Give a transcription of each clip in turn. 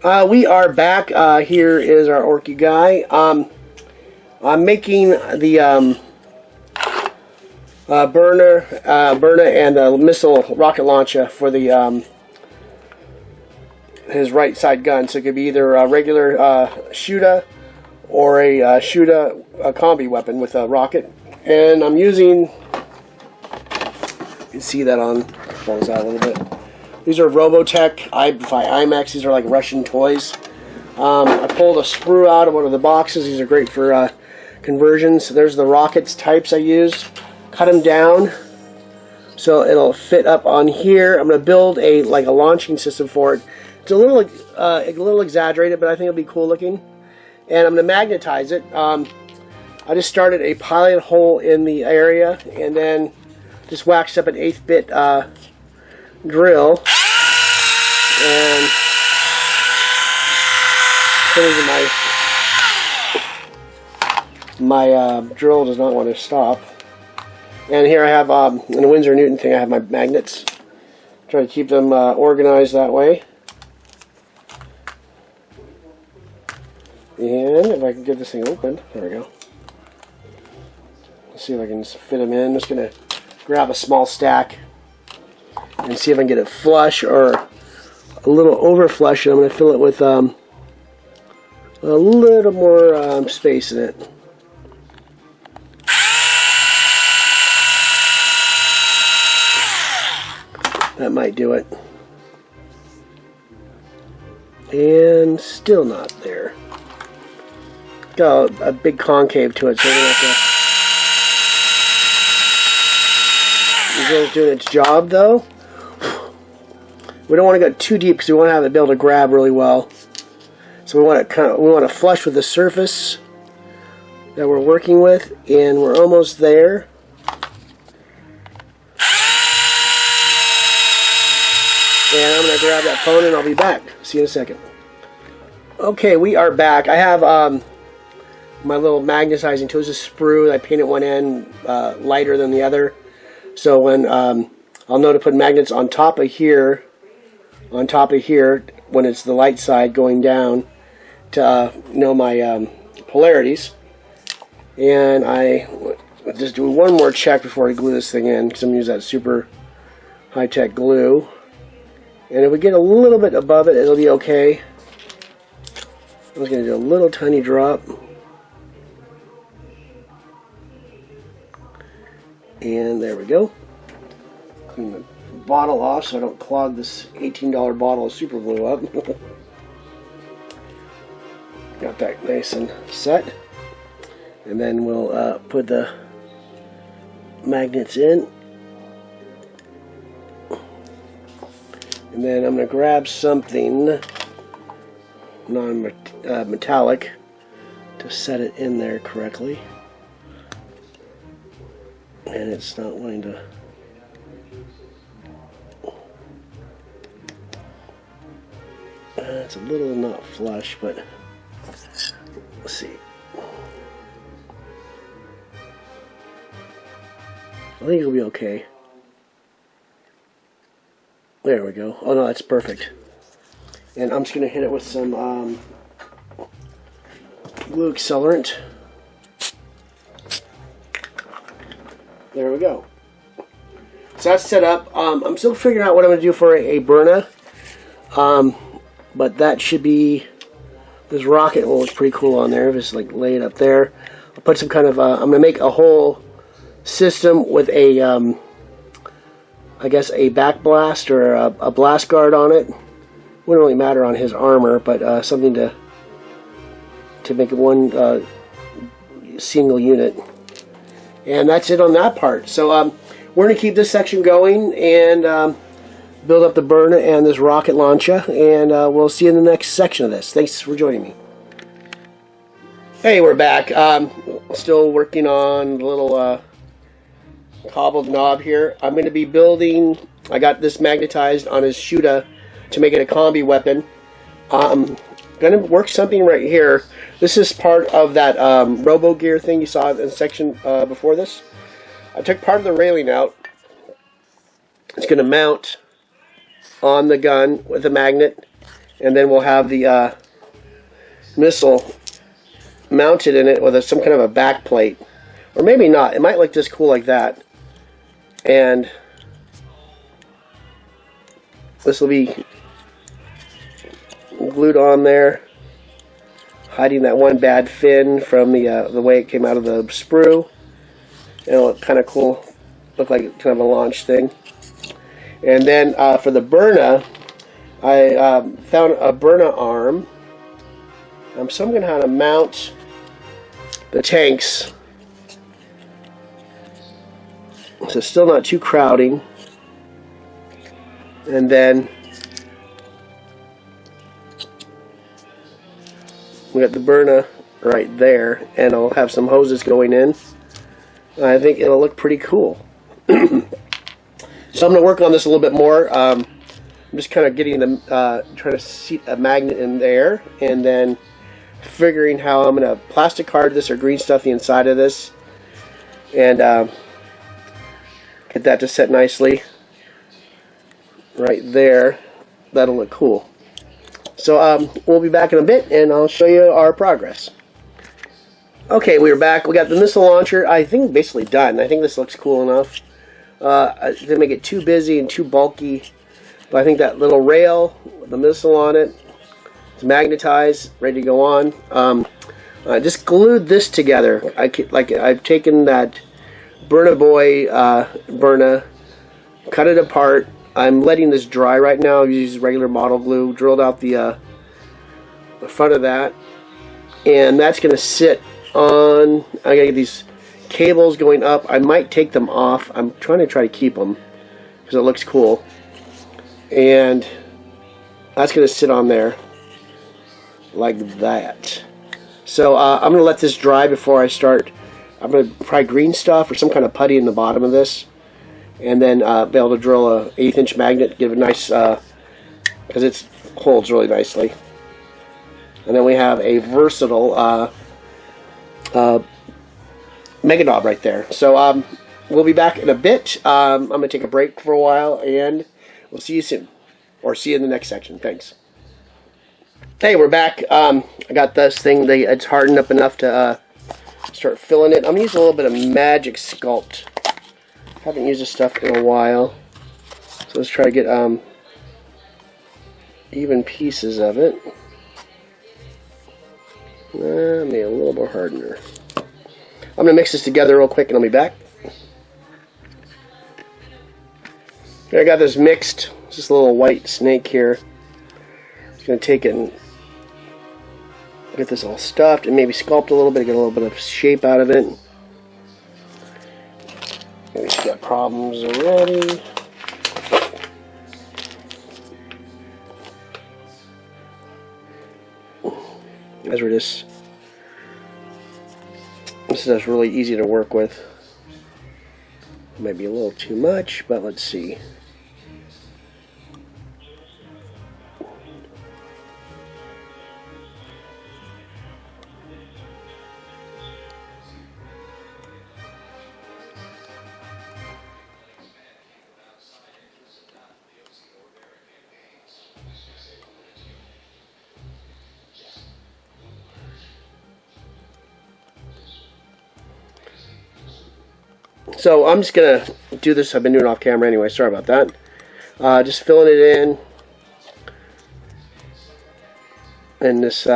We are back. Here is our Orky guy. I'm making the burner and the missile rocket launcher for the his right side gun. So it could be either a regular shooter or a shooter combi weapon with a rocket. And I'm using, you can see that on, pulls out a little bit. These are Robotech by IMAX. These are like Russian toys. I pulled a sprue out of one of the boxes. These are great for conversions. So there's the rockets types I used. Cut them down so it'll fit up on here. I'm going to build a launching system for it. It's a little exaggerated, but I think it'll be cool looking. And I'm going to magnetize it. I just started a pilot hole in the area and then just waxed up an 8-bit drill. And my drill does not want to stop. And here I have, in the Winsor Newton thing, I have my magnets. Try to keep them organized that way. And if I can get this thing open, there we go. Let's see if I can fit them in. I'm just going to grab a small stack and see if I can get it flush or a little over flush. And I'm going to fill it with a little more space in it. That might do it. And still not there. Got a big concave to it, so we're going to have to... It's doing its job, though. We don't want to go too deep because we want to have it be able to grab really well. So we want to flush with the surface that we're working with, and we're almost there. And I'm going to grab that phone and I'll be back. See you in a second. Okay, we are back. I have my little magnetizing tool. It's a sprue. I painted one end lighter than the other. So when I'll know to put magnets on top of here, when it's the light side going down, to know my polarities. And I just do one more check before I glue this thing in, because I'm going to use that super high-tech glue. And if we get a little bit above it, it'll be okay. I'm just going to do a little tiny drop. And there we go. Clean the bottle off so I don't clog this $18 bottle of super glue up. Got that nice and set. And then we'll put the magnets in. And then I'm going to grab something non-metallic to set it in there correctly. And it's not wanting to... it's a little not flush, but let's see. I think it'll be okay. There we go. Oh no, that's perfect. And I'm just going to hit it with some glue accelerant. There we go. So that's set up. I'm still figuring out what I'm going to do for a burner. But that should be... This rocket will look pretty cool on there. Just like lay it up there. I'll put some kind of... I'm going to make a whole system with a... I guess a back blast or a blast guard on it. Wouldn't really matter on his armor, but something to make it one single unit. And that's it on that part. So we're going to keep this section going and build up the burner and this rocket launcher, and we'll see you in the next section of this. Thanks for joining me. Hey, we're back. Still working on the little cobbled knob here. I'm going to be building... I got this magnetized on his shooter to make it a combi weapon. I'm going to work something right here. This is part of that Robo Gear thing you saw in the section before this. I took part of the railing out. It's going to mount on the gun with a magnet, and then we'll have the missile mounted in it with some kind of a back plate, or maybe not. It might look just cool like that, and this will be glued on there, hiding that one bad fin from the way it came out of the sprue. It'll look kind of cool, look like kind of a launch thing. And then for the Burna, I found a Burna arm. So I'm going to have to mount the tanks, so still not too crowding. And then we got the Burna right there, and I'll have some hoses going in. I think it'll look pretty cool. So I'm going to work on this a little bit more. I'm just kind of getting the trying to seat a magnet in there, and then figuring how I'm going to plastic card this or green stuff the inside of this, and get that to set nicely right there. That'll look cool. So we'll be back in a bit, and I'll show you our progress. Okay, we're back. We got the missile launcher, I think, basically done. I think this looks cool enough. I didn't make it too busy and too bulky, but I think that little rail with the missile on it, it's magnetized, ready to go on. I just glued this together. I've taken that Burna Boy Burna, cut it apart. I'm letting this dry right now. I use regular model glue, drilled out the front of that, and that's going to sit on. I gotta get these cables going up. I might take them off. I'm trying to keep them because it looks cool, and that's going to sit on there like that. So I'm going to let this dry before I start. I'm going to try green stuff or some kind of putty in the bottom of this, and then be able to drill a 1/8 inch magnet, give it a nice, because it holds really nicely. And then we have a versatile Meganobz right there. So we'll be back in a bit. I'm going to take a break for a while, and we'll see you soon, or see you in the next section. Thanks. Hey, we're back. I got this thing. It's hardened up enough to start filling it. I'm going to use a little bit of Magic Sculpt. Haven't used this stuff in a while, so let's try to get even pieces of it. Maybe a little more hardener. I'm going to mix this together real quick and I'll be back. Here, I got this mixed. It's just a little white snake here. Just going to take it and get this all stuffed and maybe sculpt a little bit, get a little bit of shape out of it. Maybe she's got problems already. As we're just, this is really easy to work with. Might be a little too much, but let's see. So I'm just going to do this. I've been doing it off camera anyway. Sorry about that. Just filling it in. And this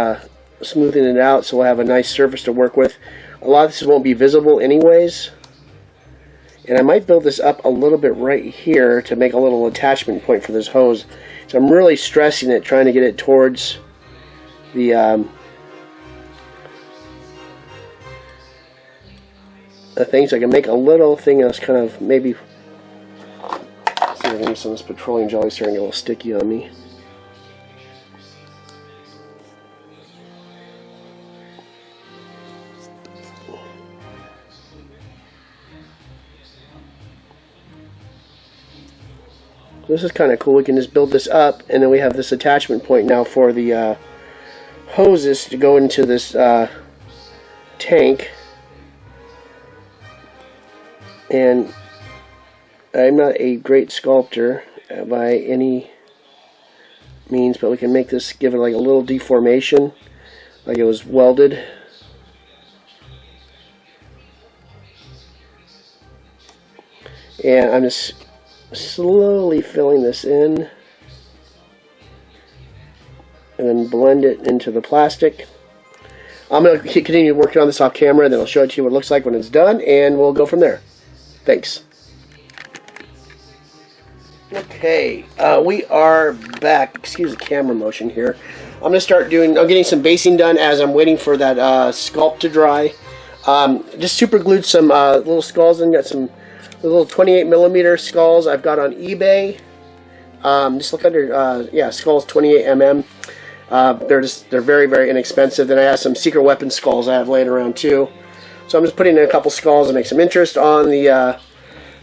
smoothing it out so we'll have a nice surface to work with. A lot of this won't be visible anyways. And I might build this up a little bit right here to make a little attachment point for this hose. So I'm really stressing it, trying to get it towards the thing, so I can make a little thing that's kind of maybe. See if I can use some of this petroleum jelly starting to get a little sticky on me. This is kind of cool. We can just build this up, and then we have this attachment point now for the hoses to go into this tank. And I'm not a great sculptor by any means, but we can make this, give it like a little deformation, like it was welded. And I'm just slowly filling this in, and then blend it into the plastic. I'm going to continue working on this off camera, and then I'll show it to you what it looks like when it's done, and we'll go from there. Thanks. Okay, we are back. Excuse the camera motion here. I'm going to start doing, I'm getting some basing done as I'm waiting for that sculpt to dry. Just super glued some little skulls and got some little 28mm skulls I've got on eBay. Just look under, yeah, skulls 28mm. They're very, very inexpensive. Then I have some secret weapon skulls I have laying around too. So I'm just putting in a couple skulls to make some interest on the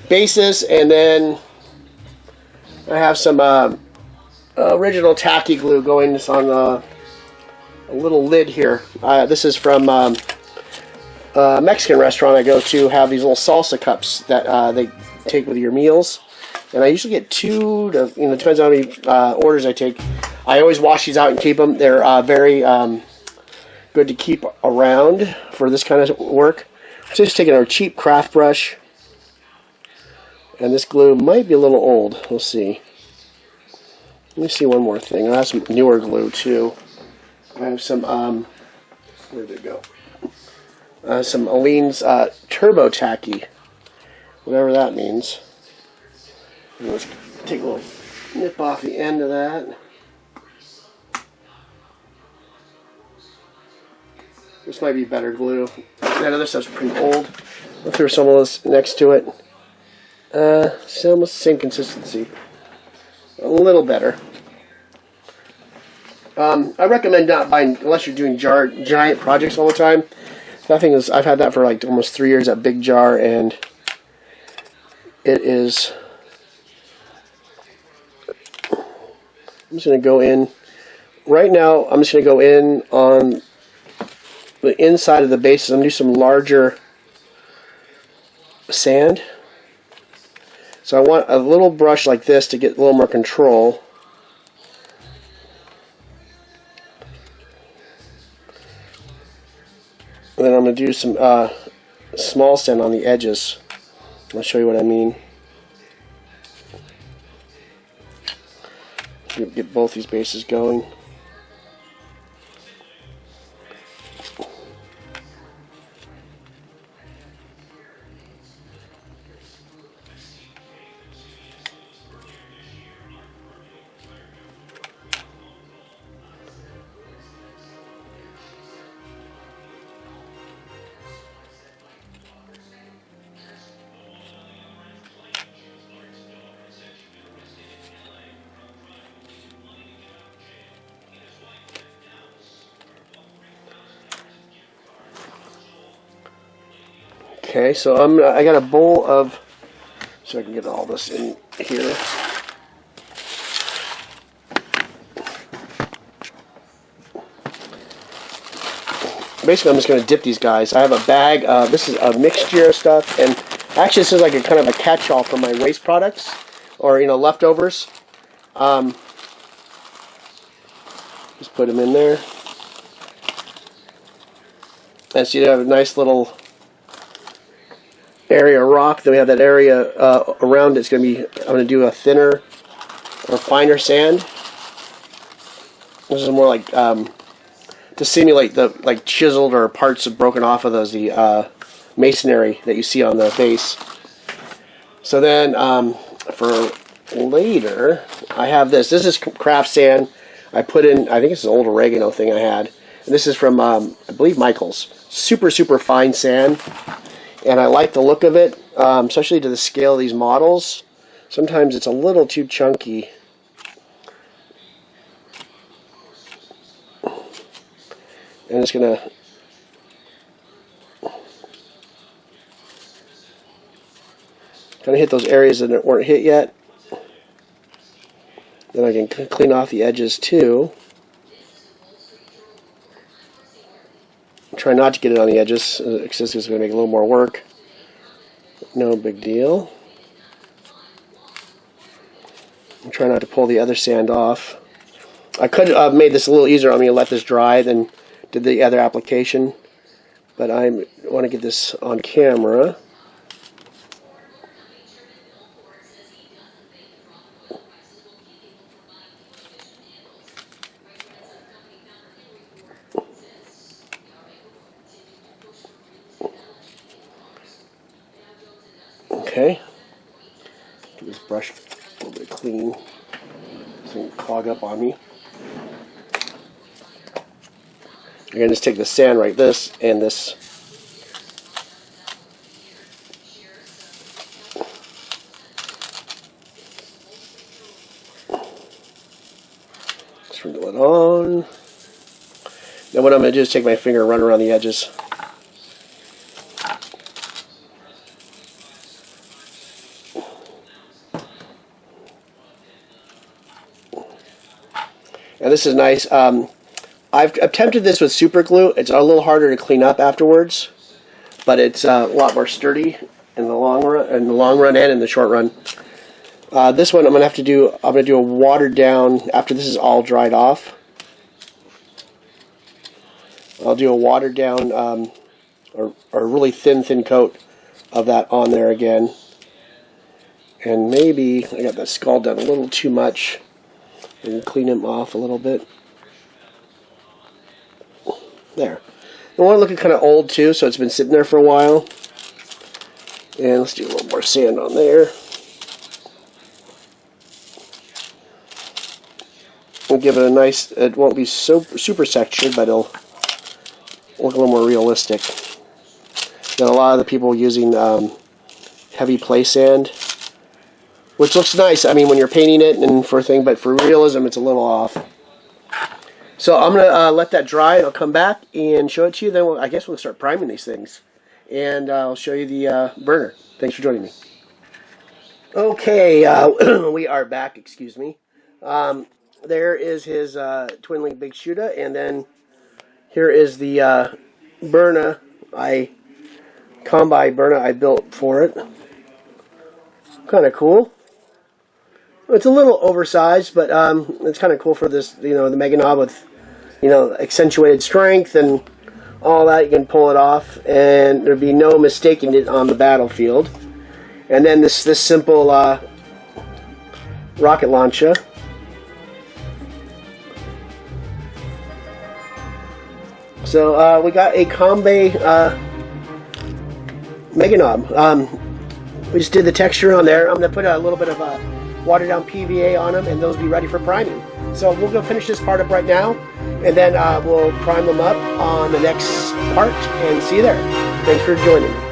basis, and then I have some original tacky glue going on a little lid here. This is from a Mexican restaurant I go to, have these little salsa cups that they take with your meals. And I usually get 2 to, you know, depends on how many orders I take. I always wash these out and keep them. They're very good to keep around for this kind of work. So just taking our cheap craft brush. And this glue might be a little old. We'll see. Let me see one more thing. I have some newer glue too. I have some, where did it go? Some Aleene's Turbo Tacky. Whatever that means. And let's take a little nip off the end of that. This might be better glue. That other stuff's pretty old. I'll throw some of this next to it. It's almost the same consistency. A little better. I recommend not buying unless you're doing giant projects all the time. That thing is, I've had that for like almost 3 years, that big jar, and it is. I'm just going to go in. Right now, I'm just going to go in on the inside of the bases. I'm going to do some larger sand. So I want a little brush like this to get a little more control. And then I'm going to do some small sand on the edges. I'll show you what I mean. Get both these bases going. Okay, so I got a bowl of, so I can get all this in here. Basically, I'm just going to dip these guys. I have a bag. This is a mixture of stuff, and actually, this is like a kind of a catch-all for my waste products, or leftovers. Just put them in there, and so you have a nice little area of rock. Then we have that area around it. It's going to be, I'm going to do a thinner or finer sand. This is more like to simulate the chiseled or parts of broken off of those the masonry that you see on the base. So then for later, I have this. This is craft sand. I put in, I think it's an old oregano thing I had. And this is from I believe Michael's. Super, super fine sand. And I like the look of it, especially to the scale of these models. Sometimes it's a little too chunky. And it's going to kind of hit those areas that weren't hit yet. Then I can clean off the edges too. Try not to get it on the edges, because this is going to make a little more work. No big deal. And try not to pull the other sand off. I could have made this a little easier on me and let this dry than did the other application, but I want to get this on camera. Okay, give this brush a little bit clean so it doesn't clog up on me. You're going to just take the sand right this and this. Sprinkle it on. Then what I'm going to do is take my finger and run around the edges. And this is nice. I've attempted this with super glue. It's a little harder to clean up afterwards, but it's a lot more sturdy in the long run, and in the short run. This one I'm gonna do a watered down after this is all dried off. I'll do a watered down or a really thin coat of that on there again. And maybe I got that skull done a little too much. And clean him off a little bit. There. I want it looking kind of old too, so it's been sitting there for a while. And let's do a little more sand on there. We'll give it a nice. It won't be so super textured, but it'll look a little more realistic. Now, a lot of the people using heavy play sand, which looks nice, I mean, when you're painting it and for a thing, but for realism, it's a little off. So I'm going to let that dry, and I'll come back and show it to you. Then I guess we'll start priming these things. And I'll show you the burner. Thanks for joining me. Okay, we are back, excuse me. There is his twin link big shooter, and then here is the burner, combi burner I built for it. Kind of cool. It's a little oversized, but it's kind of cool for this, the Meganobz with, accentuated strength and all that. You can pull it off, and there'd be no mistaking it on the battlefield. And then this simple Rokkit Launcha. So we got a combi Meganobz. We just did the texture on there. I'm going to put a little bit of watered down PVA on them, and those will be ready for priming. So we'll go finish this part up right now, and then we'll prime them up on the next part, and see you there. Thanks for joining me.